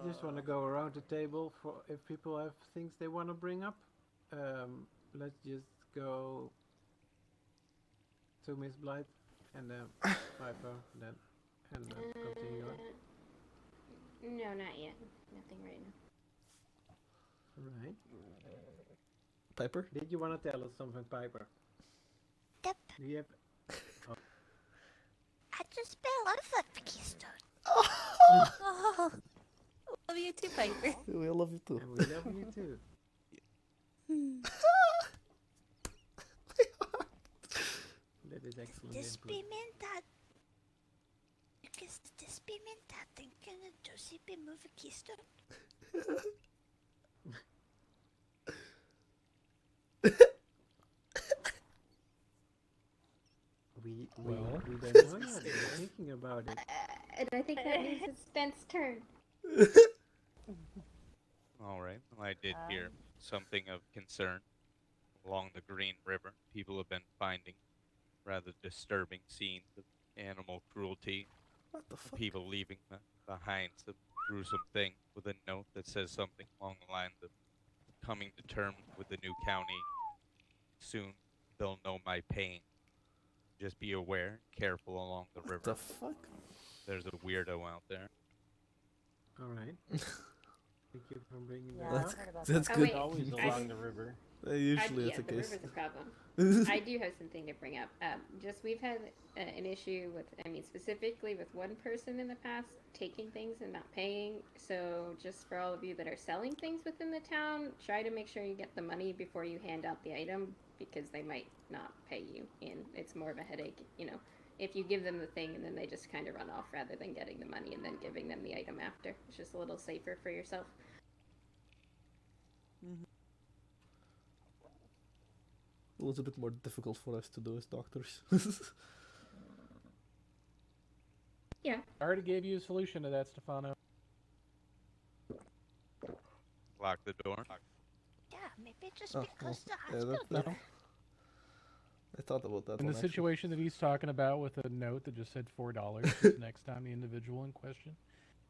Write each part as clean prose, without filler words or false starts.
just want to go around the table for if people have things they want to bring up. Let's just go to Miss Blythe and then Piper, then and continue on. No, not yet. Nothing right now. Right. Piper? Did you want to tell us something, Piper? Yep. Do you have... Oh. I just spent a lot of fun for Keystone. Oh, love you too, Piper. We love you too. And we love you too. That is excellent input. Despimentaten kunnen dus ik ben move Keystone. We don't know yet. We're thinking about it. And I think that means it's Ben's turn. Alright, well, I did hear something of concern along the Green River. People have been finding rather disturbing scenes of animal cruelty. What the fuck? People leaving behind some gruesome thing with a note that says something along the lines of coming to terms with the new county. Soon they'll know my pain. Just be aware, careful along the river. What the fuck? There's a weirdo out there. Alright. Thank you for bringing that up. That's Oh, good. wait. Always along the river. Usually it's yeah, the case. river's a problem. I do have something to bring up. Just we've had an issue with, I mean, specifically with one person in the past taking things and not paying. So just for all of you that are selling things within the town, try to make sure you get the money before you hand out the item, because they might not pay you, and it's more of a headache, you know, if you give them the thing and then they just kind of run off rather than getting the money and then giving them the item after. It's just a little safer for yourself. It was a bit more difficult for us to do as doctors. Yeah. I already gave you a solution to that, Stefano. Lock the door. Yeah, maybe just Oh, because the yeah, hospital. I thought about that In one, the actually. situation that he's talking about with a note that just said $4, is next time the individual in question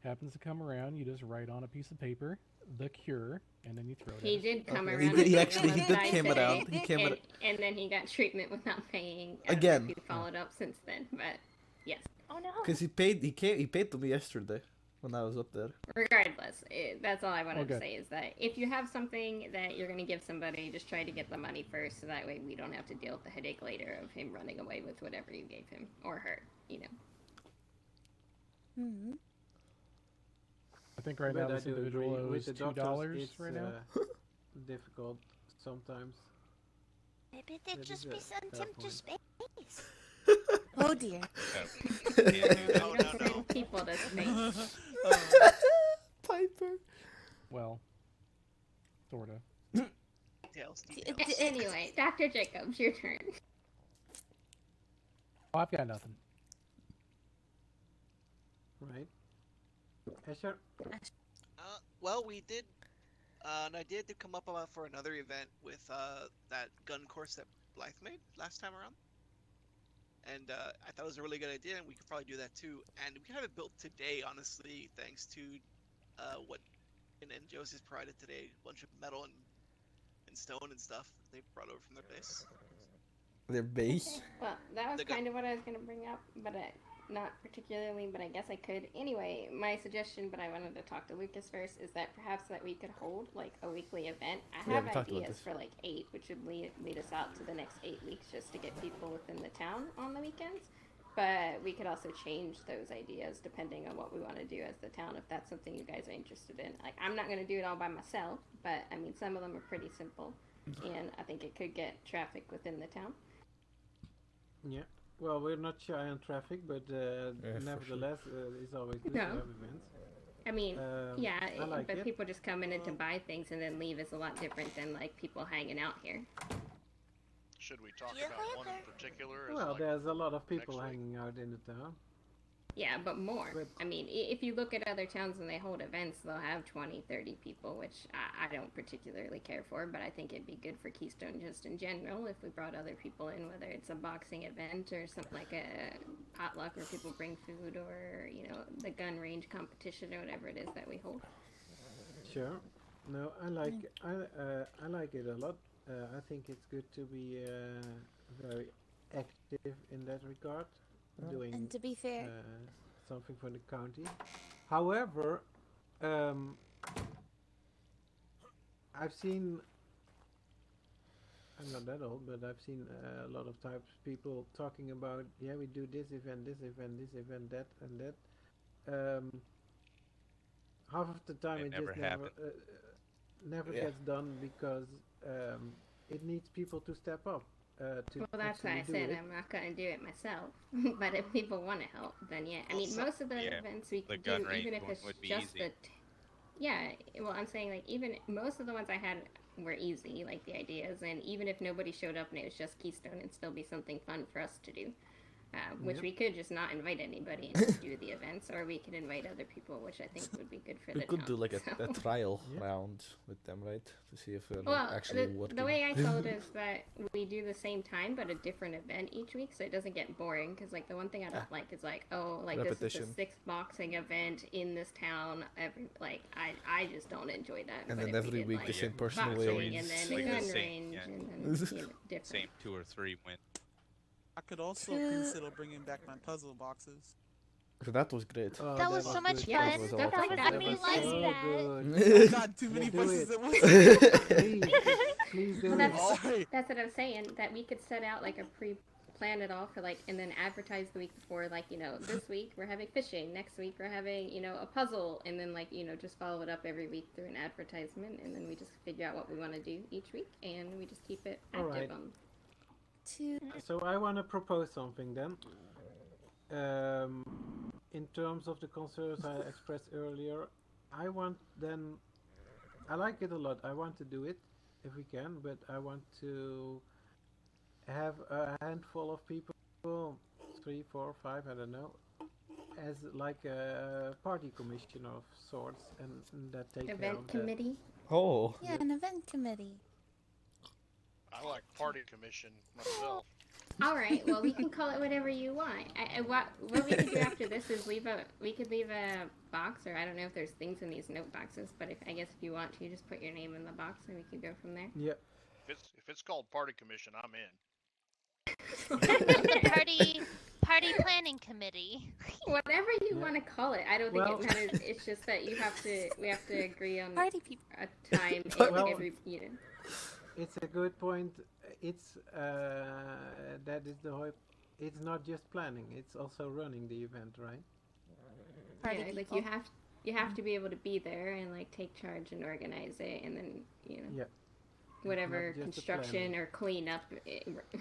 happens to come around, you just write on a piece of paper, the cure, and then you throw it He at did come Okay. around. He and actually- he realized did I came said around. it, He came and, ar- and then he got treatment without paying. Again. He followed up since then, but yes. Oh no. Because he paid to me yesterday when I was up there. Regardless, that's all I wanted to Okay. say is that if you have something that you're going to give somebody, just try to get the money first, so that way we don't have to deal with the headache later of him running away with whatever you gave him, or her, you know. Mm-hmm. I think right But now I this do individual agree with owes the $2 doctors, it's, right now. difficult sometimes. Maybe they That just is a be sent fair him to point. space. Oh dear. You're not sending people to space. Piper. Well, sorta. Anyway, Dr. Jacobs, your turn. Oh, I've got nothing. Right. Asher? Well, we did an idea to come up for another event with that gun course that Blythe made last time around. And I thought it was a really good idea, and we could probably do that too. And we have it built today, honestly, thanks to what and Josie's provided today. A bunch of metal and stone and stuff they brought over from their base. Their base. Well, that was The gu- kind of what I was going to bring up, but not particularly, but I guess I could. Anyway, my suggestion, but I wanted to talk to Lucas first, is that perhaps that we could hold, like, a weekly event. I Yeah, have we talked about ideas this. for, like, 8, which would lead us out to the next 8 weeks just to get people within the town on the weekends. But we could also change those ideas depending on what we want to do as the town, if that's something you guys are interested in. Like, I'm not going to do it all by myself, but, I mean, some of them are pretty simple, and I think it could get traffic within the town. Yeah. Well, we're not shy on traffic, but for nevertheless, it's always good to No. have events. I mean, yeah, I like but it. people just coming in to buy things and then leave is a lot different than, like, people hanging out here. Should we talk Yeah, about one in whatever. particular? As Well, like there's a lot of people next week? hanging out in the town. Yeah, but more. But- I mean, if you look at other towns and they hold events, they'll have 20, 30 people, which I don't particularly care for, but I think it'd be good for Keystone just in general if we brought other people in, whether it's a boxing event or something like a potluck where people bring food or, you know, the gun range competition or whatever it is that we hold. Sure. No, I like I like it a lot. I think it's good to be very active in that regard, doing And to be fair, something for the county. However, I've seen. I'm not that old, but I've seen a lot of times people talking about, yeah, we do this event, this event, this event, that and that. Half of the time It it never just never happened. never Yeah. gets done because it needs people to step up. To Well, that's why I actually do said it. I'm not going to do it myself. But if people want to help, then yeah. I mean, Also- most of the Yeah, events we the could gun do, range even if one it's would be just easy. yeah. Well, I'm saying like even most of the ones I had were easy, like the ideas, and even if nobody showed up and it was just Keystone, it'd still be something fun for us to do. Which Yep. we could just not invite anybody and just do the events, or we could invite other people, which I think would be good for We the could town. do like a so. trial Yeah. round with them, right? To see if they're Well, actually the working. way I saw it is that we do the same time but a different event each week, so it doesn't get boring. Because like the one thing I don't like is like, oh, like this is Repetition. the 6th boxing event in this town. I just don't enjoy that. And But then if we every did, week like, the same person boxing wins. and then It's the like the gun same, range yeah. and then different. Same 2 or 3 win. I could also True. consider bringing back my puzzle boxes. So that was great. Oh, That was so much good. Yeah, fun. was stuff awesome. like That that was was like so that. Oh God, too many Yeah, do voices it. at once. Please do Well, it. that's- Sorry. That's what I'm saying. That we could set out like a plan it all for like, and then advertise the week before, like, you know, this week we're having fishing, next week we're having, you know, a puzzle, and then like, you know, just follow it up every week through an advertisement, and then we just figure out what we want to do each week, and we just keep it active Alright. on. So I want to propose something then. In terms of the concerns I expressed earlier, I want then. I like it a lot. I want to do it if we can, but I want to have a handful of people, 3, 4, 5, I don't know, as like a party commission of sorts, and that take care Event of that. committee. Oh. yeah, an event committee. I like party commission myself. All right. Well, we can call it whatever you want. What we could do after this is we could leave a box, or I don't know if there's things in these note boxes, but I guess if you want to, just put your name in the box, and we could go from there. Yeah. If it's called party commission, I'm in. Party planning committee. Whatever you Yeah. want to call it, I don't think Well- it matters. It's just that we have to agree on Party people. a time Well- every, you know. It's a good point. It's that is the whole. It's not just planning; it's also running the event, right? Party Yeah, like people. you have to be able to be there and like take charge and organize it, and then you know Yeah. whatever Not just the construction planning. or cleanup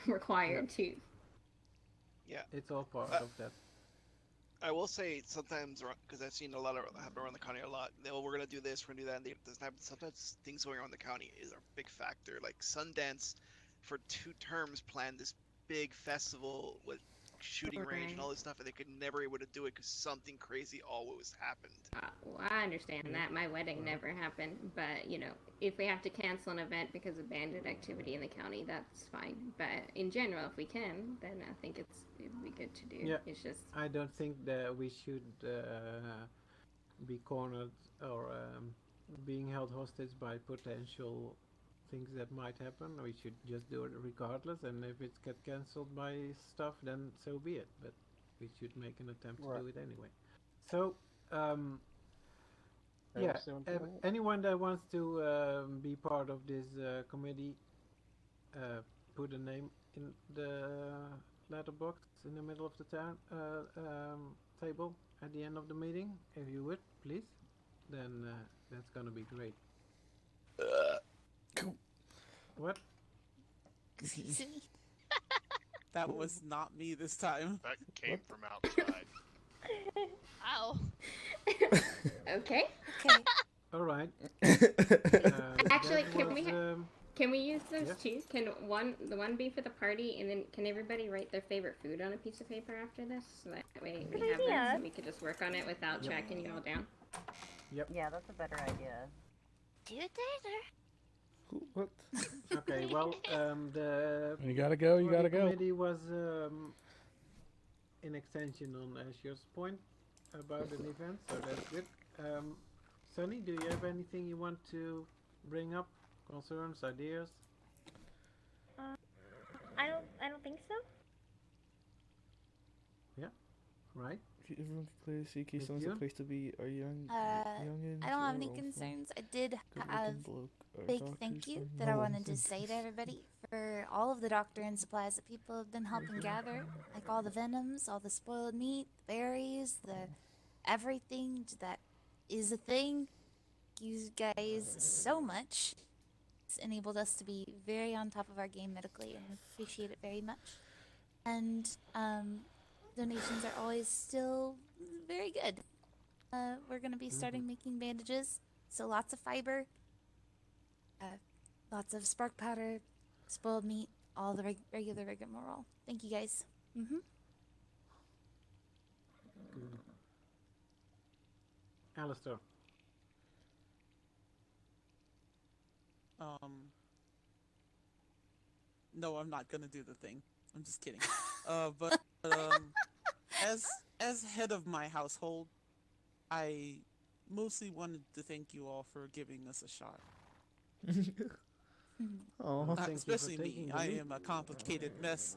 required too. Yeah. It's all part of that. I will say sometimes, because I've seen a lot of happen around the county a lot. Oh, we're gonna do this, we're gonna do that. And it doesn't happen. Sometimes things going on in the county is a big factor. Like Sundance, for 2 terms, planned this big festival with shooting range and all this stuff, and they could never able to do it because something crazy always happened. Well, I understand that. My wedding never happened, but you know, if we have to cancel an event because of bandit activity in the county, that's fine. But in general, if we can, then I think it'd be good to do. Yeah. It's just I don't think that we should be cornered or being held hostage by potential things that might happen. We should just do it regardless, and if it gets cancelled by stuff, then so be it. But we should make an attempt to do it anyway. So, yeah, anyone that wants to be part of this committee, put a name in the letterbox in the middle of the table at the end of the meeting, if you would, please. Then that's gonna be great. What? Excuse me. That was not me this time. That came from outside. Ow. okay. Okay. All right. Actually, that can was, we Can we use those Yeah. two? Can the one be for the party, and then can everybody write their favorite food on a piece of paper after this? So that way we have this, and we could just work on it without Yep. tracking you all down. Yeah, that's a better idea. Do it later. What? Okay, well, the When you gotta go, you gotta party go. committee was an extension on Asher's point about an event, so that's good. Sunny, do you have anything you want to bring up? Concerns, ideas? I don't think so. Right? Everyone can clearly see Keystone's you? a place to be. Are youngins I don't have any or old concerns. I did good-looking have bloke or big doctors thank you or that I no wanted to ones? say to everybody for all of the doctor and supplies that people have been helping gather, like all the venoms, all the spoiled meat, the berries, the everything that is a thing. You guys so much. It's enabled us to be very on top of our game medically, and appreciate it very much. And donations are always still very good. We're gonna be starting making bandages, so lots of fiber, lots of spark powder, spoiled meat, all the regular rigmarole. Thank you guys. Good. Alistair. No, I'm not gonna do the thing. I'm just kidding. But as head of my household, I mostly wanted to thank you all for giving us a shot. Oh, Thank you for Especially me. taking the I lead. am a complicated mess,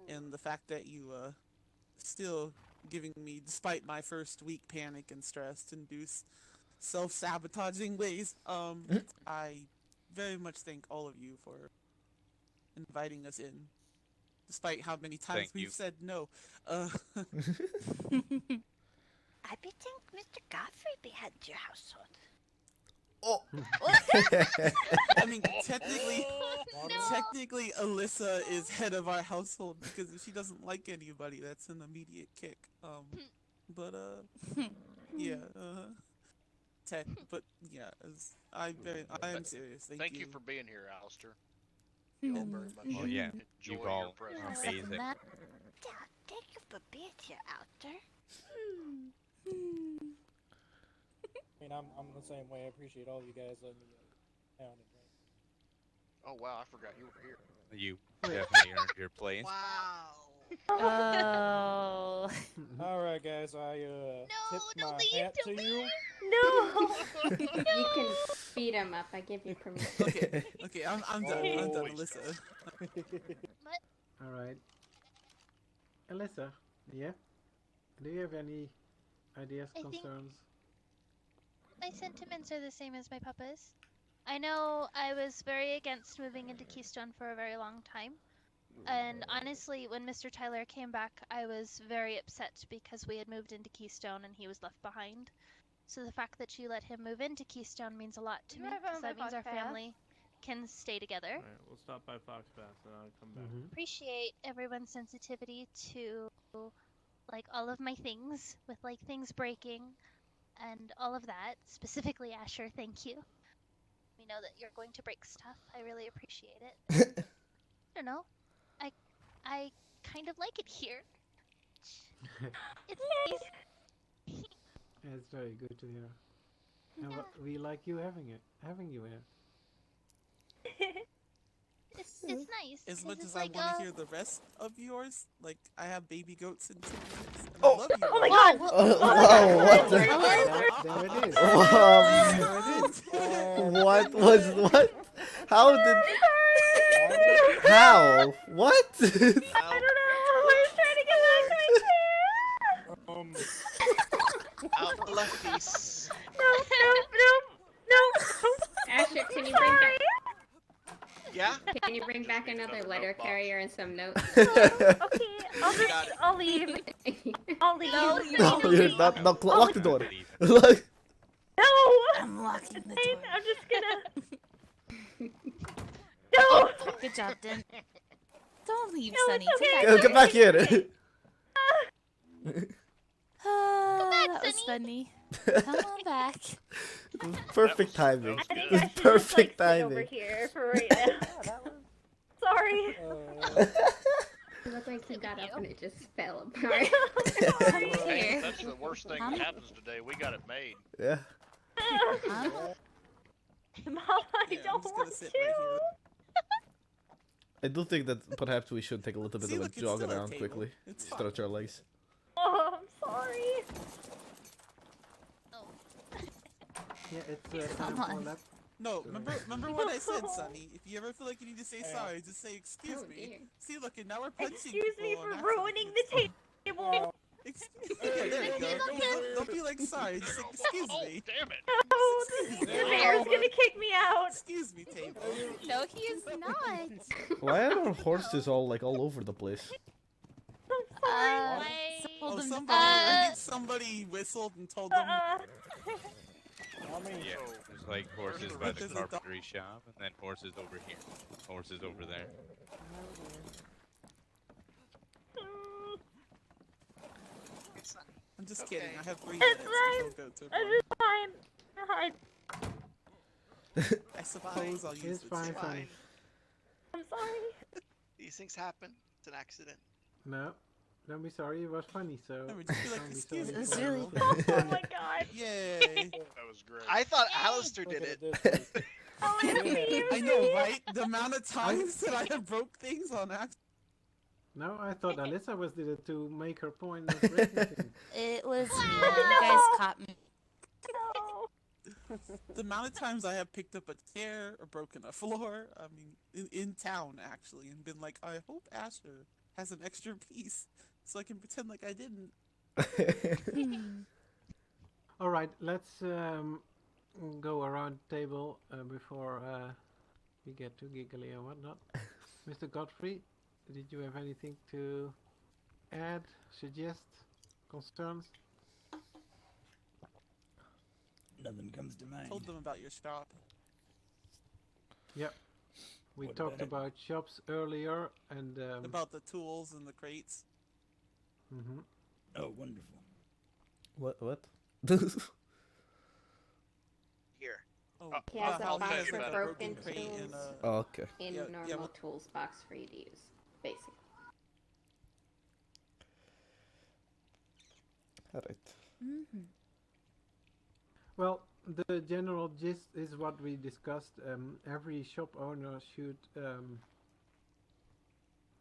and the fact that you still giving me, despite my first week panic and stress-induced self-sabotaging ways, I very much thank all of you for inviting us in, despite how many times Thank we've you. said no. I be think Mr. Godfrey be had your household. Oh. I mean, technically, Alyssa is head of our household because if she doesn't like anybody, that's an immediate kick. Yeah, but yeah, I am serious. Thank you for being here, Alistair. You all very much. Well, yeah, enjoy you've your all presence. I'll amazing. second that. Yeah, thank you for being here, Alter. I mean, I'm the same way. I appreciate all you guys letting me down and drink. Oh wow, I forgot you were here. You definitely earned your place. Wow. Oh. All right, guys, I tip don't my leave, hat to don't you. No. You can speed them up. I give you permission. Okay, I'm done. I'm done, Always Alyssa. All right. Alyssa, yeah? Do you have any ideas, I think- concerns? My sentiments are the same as my papa's. I know I was very against moving into Keystone for a very long time. And honestly, when Mr. Tyler came back, I was very upset because we had moved into Keystone and he was left behind. So the fact that you let him move into Keystone means a lot to me, because that means our family can stay together. Alright, we'll stop by Fox Pass and I'll come back. Appreciate everyone's sensitivity to like all of my things, with like things breaking and all of that. Specifically, Asher, thank you. We know that you're going to break stuff. I really appreciate it. And, I don't know. I kind of like it here. It's nice. It's very good to hear. And we like you having you here. It's nice. As 'cause much it's as I like, want to hear the rest of yours, like I have baby goats in 2 minutes. And Oh. I love you. Oh my guys. god! Wow, what the? There it is. What was what? How did? How? What? I don't know. We're trying to get back to my chair. Out the left piece. No. Asher, can you bring back? Yeah? Can you bring back another letter carrier and some notes? Okay, Got it. I'll leave. I'll leave. No, No, you're not. No, lock the door. Look. No! I'm locking the Fine, door. I'm just gonna. No! Good job, Den. Don't leave, No, Sunny. it's okay. Come back here. That was funny. Come on back. Perfect timing. I think It was I should perfect just, like, sit over timing. here for right now. sorry. It looked like he got up and it just fell apart. Hey, that's the worst thing that happens today. We got it made. Yeah. Mom, I don't want to. I do think that perhaps we should take a little bit See, of a look, it's jog still a around table. quickly. It's Stretch our legs. Oh, I'm sorry. Yeah, it's Come time for on. lap. No, remember what I said, Sonny. If you ever feel like you need to say sorry, just say excuse Oh, me. dear. See, look, and now we're punching Excuse me people for on ruining the accident. table. Excuse me. Yeah, there you go. Don't be like sorry. Just say excuse me. Damn it. Oh, the bear's gonna kick me out. Excuse me, table. No, he is not. Why are our horses all over the place? Oh, somebody whistled and told them. Yeah, there's like horses by the carpentry shop, and then horses over here, horses over there. I'm just kidding. I have 3 It's minutes fine. until go to I'm just fine. I suppose I'll use It's it. fine, fine. I'm sorry. These things happen. It's an accident. No, don't be sorry. It was funny, so. No, just be like, don't be excuse sorry me. It's for really it. Oh my god. Yay. That was great. I thought Alistair did it. Oh, I know, right? The amount of times that I have broke things on accident. No, I thought Alyssa was did it to make her point of breaking things. It was me. You guys caught me. No. The amount of times I have picked up a chair or broken a floor, I mean, in town actually, and been like, I hope Asher has an extra piece so I can pretend like I didn't. All right, let's go around the table before we get too giggly and whatnot. Mr. Godfrey, did you have anything to add, suggest, concerns? Nothing comes to mind. Told them about your shop. Yep. We What talked about it? about shops earlier and About the tools and the crates. mhm. Oh, wonderful. What? Here. Oh, He has how a box has, of like, a broken crate tools and a... Oh, okay. in Yeah, normal what- tools box for you to use, basically. Alright. Well, the general gist is what we discussed. Every shop owner should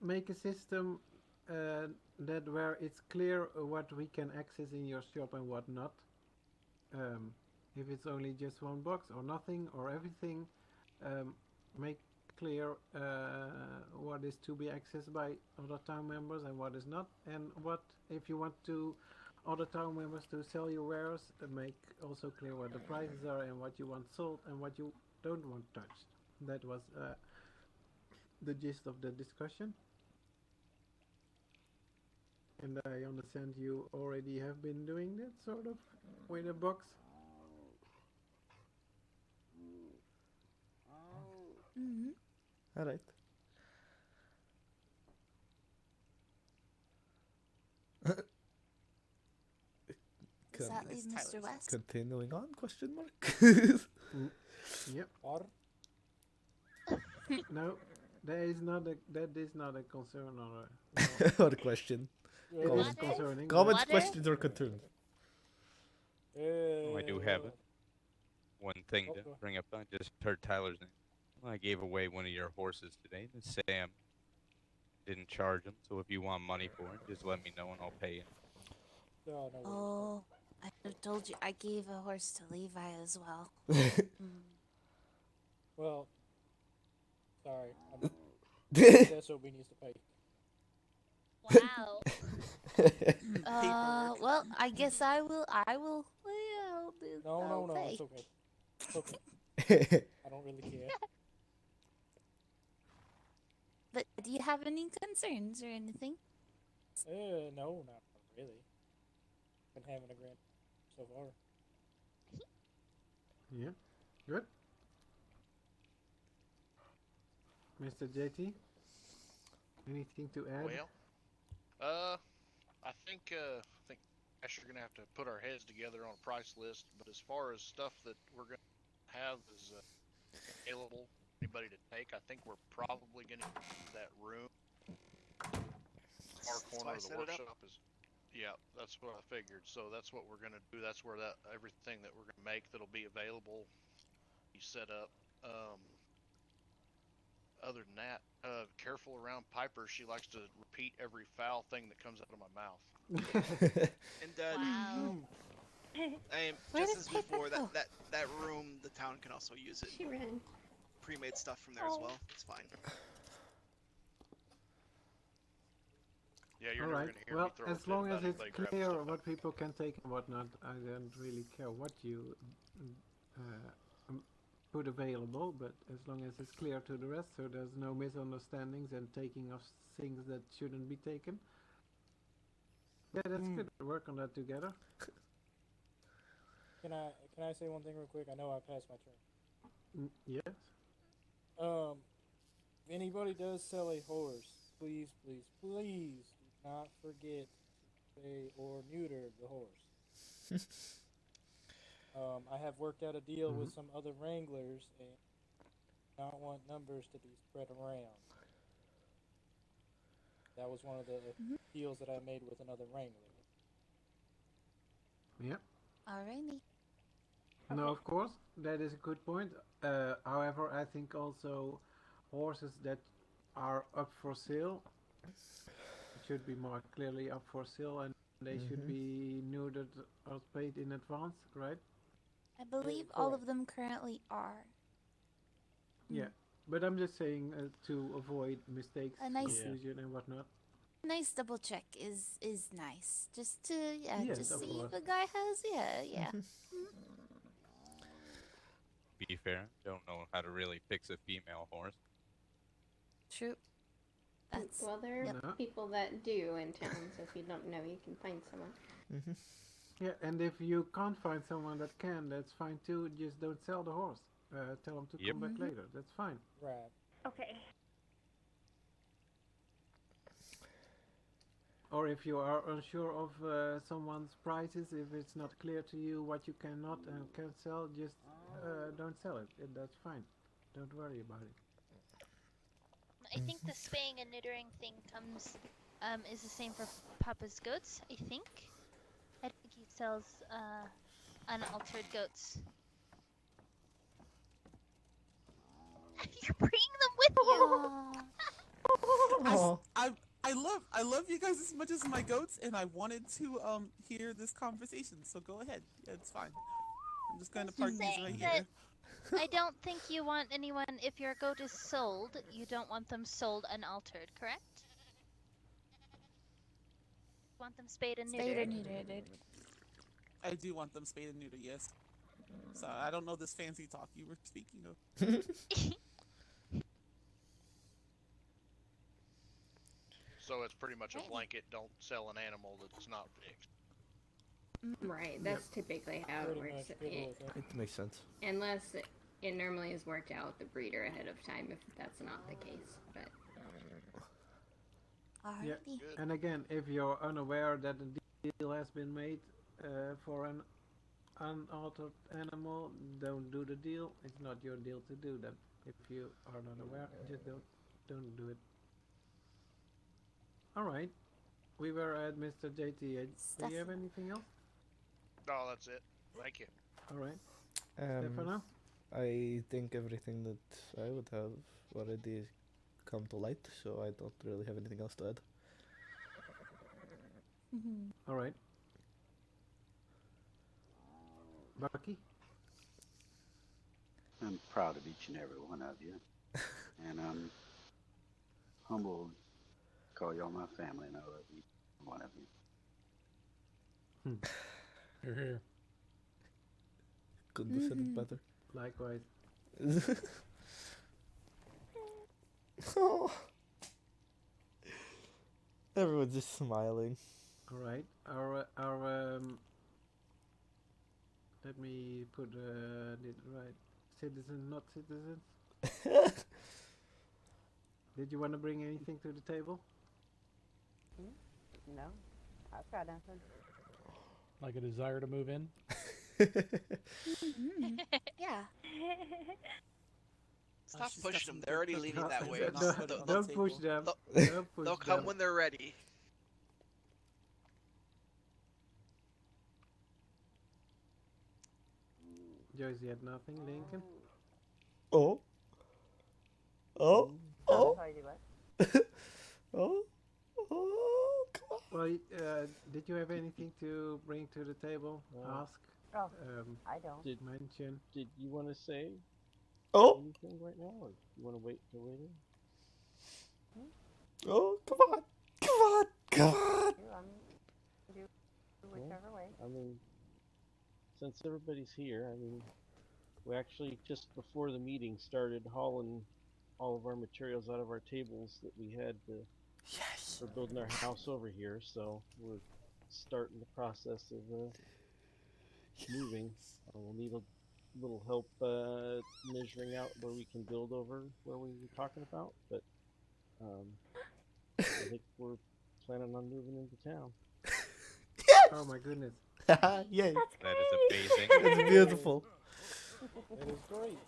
make a system that where it's clear what we can access in your shop and what not. If it's only just one box or nothing or everything, make clear what is to be accessed by other town members and what is not, and what if you want to other town members to sell your wares, make also clear what the prices are and what you want sold and what you don't want touched. That was the gist of the discussion. And I understand you already have been doing that sort of with a box. Alright. Does that leave Mr. West? Continuing on? Question mark. Yep. Or No, that is not a concern or a Or question. it is concerning. Comments, Water? questions, or concerns? Oh, I do have it. One thing to Okay. bring up. I just heard Tyler's name. Well, I gave away one of your horses today to Sam. Didn't charge him, so if you want money for it, just let me know and I'll pay you. no, no. Oh, I have told you I gave a horse to Levi as well. Well, sorry. That's what we need to pay. Wow. Well, I guess I will. Well, No, pay. it's okay. It's okay. I don't really care. But do you have any concerns or anything? No, not really. Been having a grand so far. Yeah, good. Mr. JT, anything to add? Well, I think Asher gonna have to put our heads together on a price list. But as far as stuff that we're gonna have is available, anybody to take. I think we're probably going to use that room. Our corner of the workshop is. Yeah, that's what I figured. So that's what we're gonna do. That's where everything that we're gonna make that'll be available be set up. Other than that, careful around Piper. She likes to repeat every foul thing that comes out of my mouth. And Wow. just as before, that room, the town can also use it. She ran. Pre-made stuff from there as well. It's fine. Yeah, you're All never right. gonna hear Well, me throw a as fit long about as it's anybody grabbing clear stuff what people can take and whatnot, I don't really care what you put available. But as long as it's clear to the rest, so there's no misunderstandings and taking of things that shouldn't be taken. Yeah, that's good. Work on that together. Can I say one thing real quick? I know I passed my turn. Yes. If anybody does sell a horse, please, please, please do not forget to spay or neuter the horse. I have worked out a deal with some other wranglers and I don't want numbers to be spread around. That was one of the deals that I made with another wrangler. Yep. Alrighty. No, of course, that is a good point. However, I think also horses that are up for sale should be marked clearly up for sale, and they should be neutered or paid in advance, right? I believe all of them currently are. Yeah, but I'm just saying to avoid mistakes, A nice- confusion, and whatnot. Nice double check is nice. Just to Yes, just of see if course. a guy has yeah. Be fair, don't know how to really fix a female horse. True. That's Well, there are No. people that do in town, so if you don't know, you can find someone. Yeah, and if you can't find someone that can, that's fine too. Just don't sell the horse. Tell them to come back later. That's fine. Right. Okay. Or if you are unsure of someone's prices, if it's not clear to you what you cannot and can sell, just don't sell it. That's fine. Don't worry about it. I think the spaying and neutering thing is the same for Papa's goats, I think. I think he sells unaltered goats. You're bringing them with you! I love you guys as much as my goats, and I wanted to hear this conversation. So go ahead. Yeah, it's fine. I'm just going to park these right here. I don't think you want anyone, if your goat is sold, you don't want them sold unaltered, correct? You want them spayed and neutered. Spayed or neutered. I do want them spayed and neutered, yes. So I don't know this fancy talk you were speaking of. So it's pretty much a blanket. Don't sell an animal that's not fixed. Right, that's typically how it Pretty works. much good with it. It makes sense. Unless it normally is worked out with the breeder ahead of time, if that's not the case. But Yeah, Alrighty. and again, if you're unaware that a deal has been made for an unaltered animal, don't do the deal. It's not your deal to do that. If you are not aware, just don't do it. All right, we were at Mr. JTH. Do you have anything else? No, that's it. Thank you. All right, Stefano? I think everything that I would have already come to light, so I don't really have anything else to add. All right. Bucky? I'm proud of each and every one of you, and I'm humbled to call y'all my family, and I love each one of you. You're here. Couldn't have said it better. Likewise. Oh. Everyone's just smiling. All right. Let me put it right. Citizen, not citizens. Did you want to bring anything to the table? No, I've got nothing. Like a desire to move in? Yeah. Stop she's got pushing some them. They're already good leaning cooking that way. things on the Don't push table. them. They'll, Don't push they'll come them. when they're ready. Joyce had nothing, Lincoln? Oh. Oh. Oh. Sorry, do what? Oh. Oh. Come on. Well, did you have anything to bring to the table? Ask? Oh, I don't. Mention? Did you want to say Oh. anything right now, or you want to wait till later? Oh. Come on. Come on. Come on. Do whichever way. I mean, since everybody's here, I mean, we actually just before the meeting started hauling all of our materials out of our tables that we had to, for building our house over here. So we're starting the process of moving. We'll need a little help measuring out where we can build over where we were talking about, but I think we're planning on moving into town. Oh my goodness. Yay. That is amazing. It's beautiful. It is great.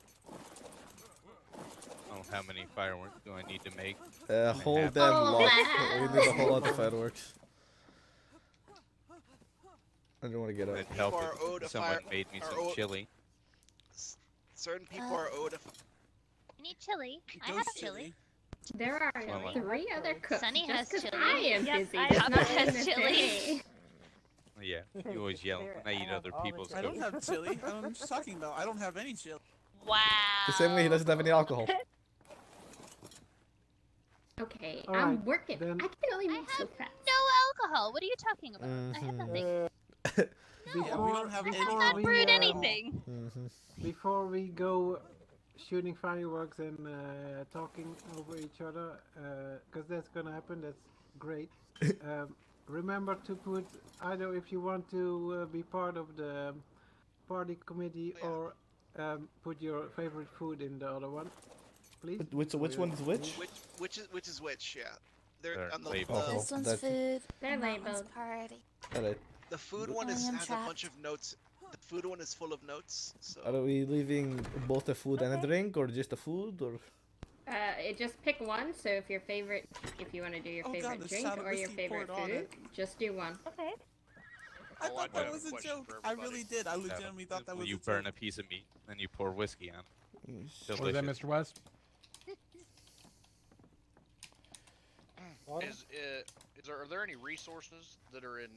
Oh, how many fireworks do I need to make? A I whole have- damn Oh, lot. wow. We need a whole lot of fireworks. I don't want to get It'd up. help People are owed a if someone fire- made me are some owed- chili. Certain people are owed a. I need chili. I have chili. There are Well, 3 other cooks. Sunny just has 'cause chili. I am Yep, busy. I does have not has mean chili. that Yeah, you always yell when I eat other people's I don't food. have chili. I don't know what you're talking about. I don't have any chili. Wow. The same way he doesn't have any alcohol. Okay, All I'm right, working. then- I can only move so fast. No alcohol. What are you talking about? I have nothing. Before, we don't have any. before Not we, brewed anything. Before we go shooting fireworks and talking over each other, because that's gonna happen, that's great. Remember to put either if you want to be part of the party committee or put your favorite food in the other one, please. Which one is which? Which is which? Yeah, they're They're on the labeled. Oh, This one's that's- food. They're and that one's labeled. party. Alright. the food I one am has a trapped. bunch of notes. The food one is full of notes. So Are we leaving both a food and a drink, or just a food, or? Just pick one. So if your favorite, if you want to do your Oh, favorite God, the drink shot of or your whiskey favorite poured on food, it. just do one. Okay. I Oh, thought do that have was a question joke. for I everybody. really did. I legitimately thought that was You a burn joke. a piece of meat, then you pour whiskey on it. What was that, Delicious. Mr. West? Are there any resources that are in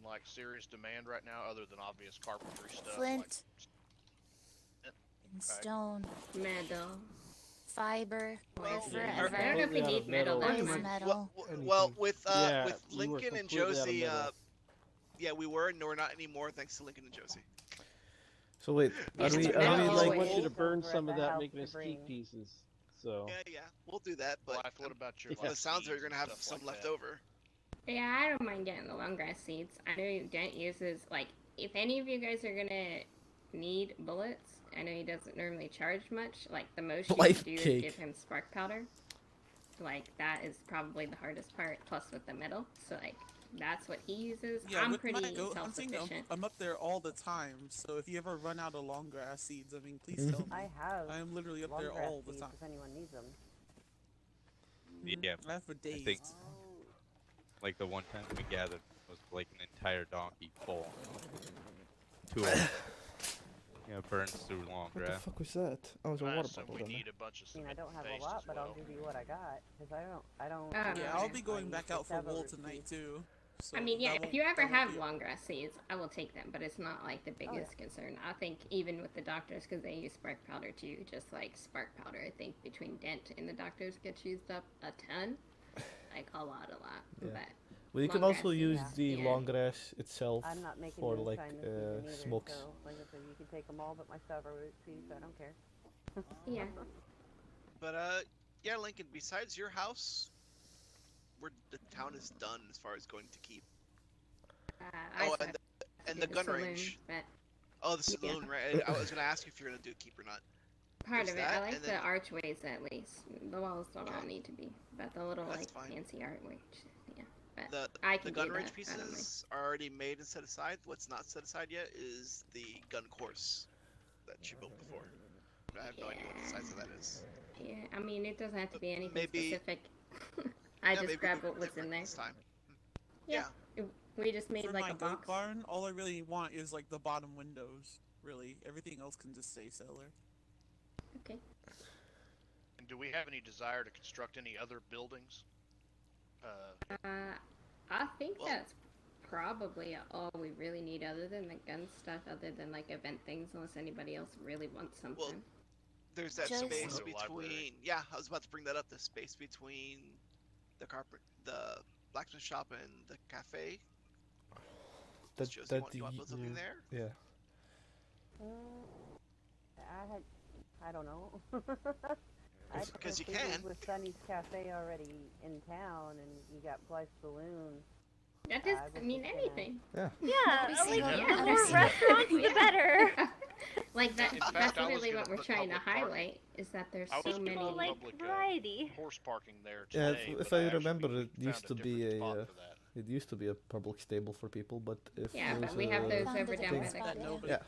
like serious demand right now, other than obvious carpentry stuff? Flint. Like, And stone. Metal. Fiber. Well, forever. I don't know if we Completely out need of metal. metal. That's Where's fine. metal? well, with Yeah, with you were Lincoln and completely out of Josie, metal. yeah, we were, and we're not anymore thanks to Lincoln and Josie. So wait, are Yes, we? it's Are we metal. I like? want you to Stones burn were at some of the that, house making to us bring. keep pieces. So Yeah, we'll do that. But Blythe, what about your on the sounds are seeds you're gonna and have stuff some like left that? over. Yeah, I don't mind getting the long grass seeds. I know Dent uses, like, if any of you guys are gonna need bullets, I know he doesn't normally charge much. Like, the most you Blythe can do cake. is give him spark powder. Like, that is probably the hardest part, plus with the metal. So, like, that's what he uses. Yeah, I'm with pretty my goat hunting, self-sufficient. I'm up there all the time. So if you ever run out of long grass seeds, I mean, please tell me. I have. I am literally up long there grass all the seeds time. If anyone needs them. Yeah, I have for I days. think like the one time we gathered was like an entire donkey full. 2 of them. Yeah, it burns through long What the grass. fuck was that? Oh, it's a I water assume bottle we down there. need a bunch of I mean, I cement don't have paste a lot, as but well. I'll give you what I got. Because I don't. Yeah, I'll be I going back out for have a wool receipt. tonight too. So I mean, yeah, that if you won't- ever that won't have be- long grass seeds, I will take them, but it's not like the yeah. biggest concern. I think even with the doctors, because they use spark powder too, just like spark powder, I think between Dent and the doctors gets used up a ton. Like a lot. Yeah. But Well, you can long also grass use seeds, the yeah. long grass itself I'm not making for you like sign this either, smokes. So, like I said, you can take them all, but my stuff are seeds, so I don't care. Yeah. But yeah, Lincoln. Besides your house, where the town is done as far as going to keep. I Oh, said and do the gun saloon, range. but Oh, the saloon, right? I was gonna ask you if you're gonna do keep or not. part There's of it. I that, like and the then- archways at least. The walls don't all need to be, but the little That's like fine. fancy archway. Yeah. But The I the can gun do range that. I don't mind. pieces are already made and set aside. What's not set aside yet is the gun course that you built before. I have no idea what the size of that is. Yeah, I mean, it doesn't have to be anything Maybe- specific. I Yeah, maybe just grabbed we what was can in there. this time. Yeah. We just made For like my a goat box. barn, all I really want is like the bottom windows. Really, everything else can just stay cellar. Okay. And do we have any desire to construct any other buildings? I think that's probably all we really need, other than the gun stuff, other than like event things, unless anybody else really wants something. There's that Just- space The library. between. Yeah, I was about to bring that up. The space between the blacksmith shop and the cafe. Josie, you want to put something there? Yeah. I don't know. I Because you figured can. With Sunny's Cafe already in town, and you got Blythe Saloon. That does, I I was mean, just gonna- anything. Yeah. Yeah, We like, see the what- yeah, more there's- restaurants, the better. Like that. In fact, That's I was really gonna what we're put trying to public parking. highlight. Is that there's I was so gonna many. put Like public, variety. horse parking there Yeah, today. if but I actually remember, it found used to be different a spot for that. it used to be a public stable for people, but if Yeah, there's but we have those Found a over down by different the. spot, yeah. nobody- yeah.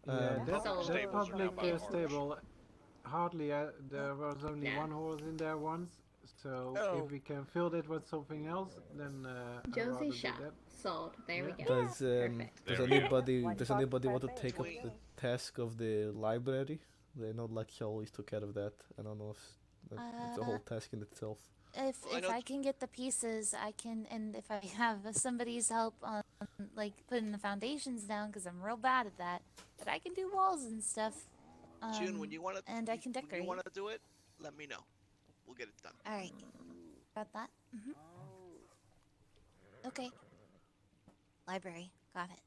Yeah, that, Sold. that Stables are now public by horse. stable, hardly, there was only Yeah. one horse in there once, so Oh. if we can fill it with something else, then I'd rather Josie do shop that. sold. There we Yeah. go. Does Perfect. does There we go. anybody White does Sox anybody want to Cafe. take up Wait. the task of the library? I know Lexi always took care of that. I don't know if it's a whole task in itself. If Well, I if know I can get the pieces, I can, and if I have somebody's help on like putting the foundations down, because I'm real bad at that, but I can do walls and stuff. June, when you want to, and I can when decorate. you want to do it, let me know. We'll get it done. All right, got that. Okay. Library, got it.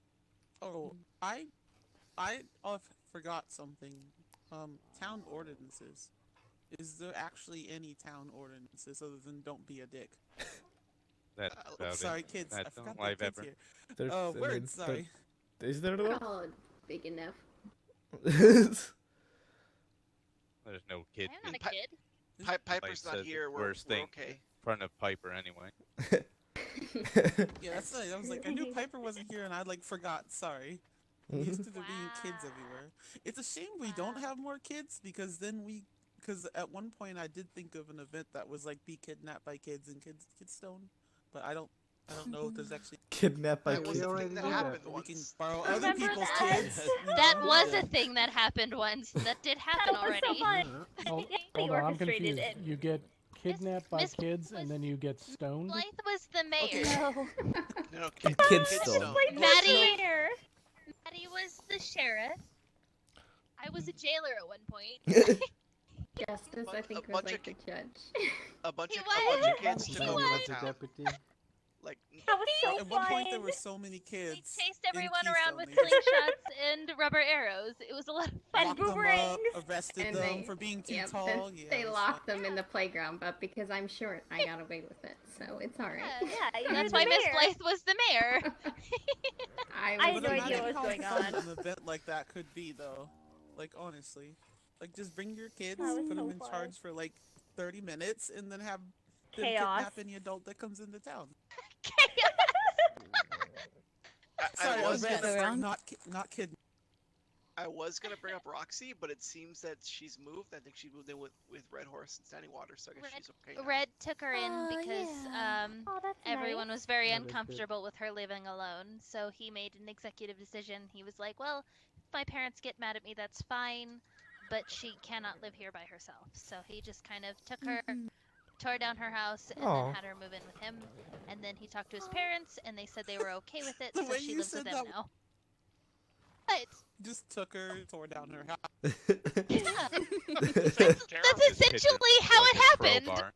Oh, I forgot something. Town ordinances. Is there actually any town ordinances other than "Don't be a dick"? That's about Sorry, it. kids. I That's forgot all the I've kids ever. here. There's, Oh, I mean, words. Sorry. Is there though? Oh, big enough. There's no kid. I'm not a Pi- kid. Piper's not says here. the We're worst thing okay. in front of Piper anyway. Yeah, that's right. I was like, I knew Piper wasn't here, and I like forgot. Sorry. Used to there being kids everywhere. It's a shame we don't have more kids because then because at one point I did think of an event that was like be kidnapped by kids in Keystone, but I don't know if there's actually Kidnapped by That was kids. the already thing that did happened we can once. borrow other Remember people's that? kids. you That know? was Yeah. a thing that happened once. That did happen That was already. so fun. Hold, Yeah, they hold on, I'm orchestrated confused. it. You get kidnapped by Miss kids was- and then you get stoned? Blythe was the mayor. No. No, Keystone. Like Maddie- Maddie. Maddie was the sheriff. I was a jailer at one point. Justice, I think, a was bunch like of the judge. a bunch He of was. kids He took Then over you was. was the the town. deputy. Like That was so At one point fun. there were so many kids. We chased in everyone around Keystone. with They just slingshots and rubber arrows. It was a lot of And locked them up, boomerangs. arrested And them they- for being too Yep, tall. then Yeah, they it was locked fun. them in the playground, but because I'm short, I got away with it, so it's alright. Yeah, Yeah, that's you're why the Miss mayor. Blythe was the mayor. I I was had no But idea imagine what was how going fun on. an event like that could be, though. Like honestly, like just bring your kids, That was put them so in fun. charge for like 30 minutes, and then have them Chaos. kidnap any adult that comes into town. I Sorry, was arrest, gonna, not kidnap. I was gonna bring up Roxy, but it seems that she's moved. I think she moved in with Red Horse and Standing Water, so I guess she's okay now. Red took her in Oh, because yeah. Oh, that's everyone nice. was very That is good. uncomfortable with her living alone. So he made an executive decision. He was like, "Well, if my parents get mad at me, that's fine, but she cannot live here by herself." So he just kind of took her, tore down her house, and Aw. then had her move in with him. And then he talked to his parents, and they said they were okay with it, The so way she you lives with said them that- now. But Just took her, tore down her house. yeah, Sounds that's terrible. essentially how it Like a happened. crowbar.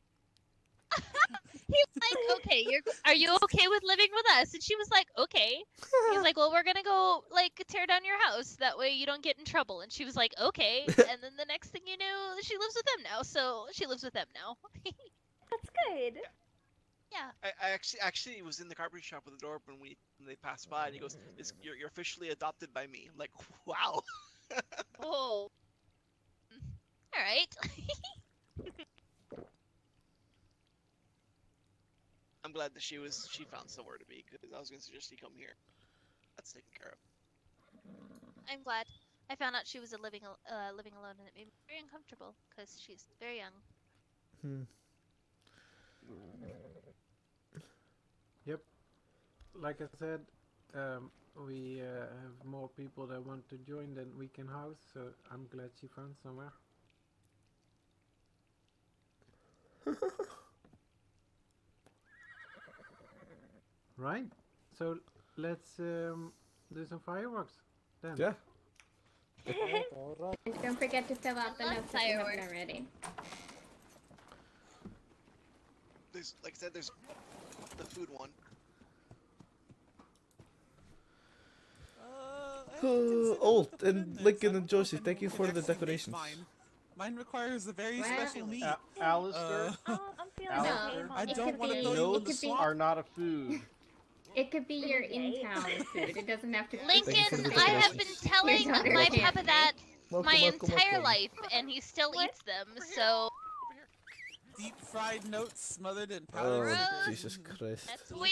He was like, "Okay, are you okay with living with us?" And she was like, "Okay." He was like, "Well, we're gonna go like tear down your house. That way you don't get in trouble." And she was like, "Okay." And then the next thing you knew, she lives with them now. So she lives with them now. That's good. Yeah. I actually was in the carpentry shop with the door open when they passed by, and he goes, "You're officially adopted by me." I'm like, wow. Oh. All right. I'm glad that she found somewhere to be, because I was gonna suggest she come here. That's taken care of. I'm glad. I found out she was living alone, and it made me very uncomfortable because she's very young. Yep. Like I said, we have more people that want to join than we can house, so I'm glad she found somewhere. Right. So let's do some fireworks then. Yeah. Alright. And don't forget to fill out the love notes if you haven't fireworks. already. There's, like I said, there's the food one. Alt and Lincoln and Josie, thank you for the decorations. Mine requires a very Wow. special meat. Alistair, Oh, I'm feeling Alistair, okay. I It don't could want to be- throw you it on the could be- spot. are not a food. It could be your Okay. in-town food. It doesn't have to. Thank you for Lincoln, the I have been decorations. telling Your daughter my can't papa that Welcome, my welcome, entire welcome. life, and he still eats them. So Deep fried notes smothered in Oh, powdered sugar. Jesus Christ. that's weird.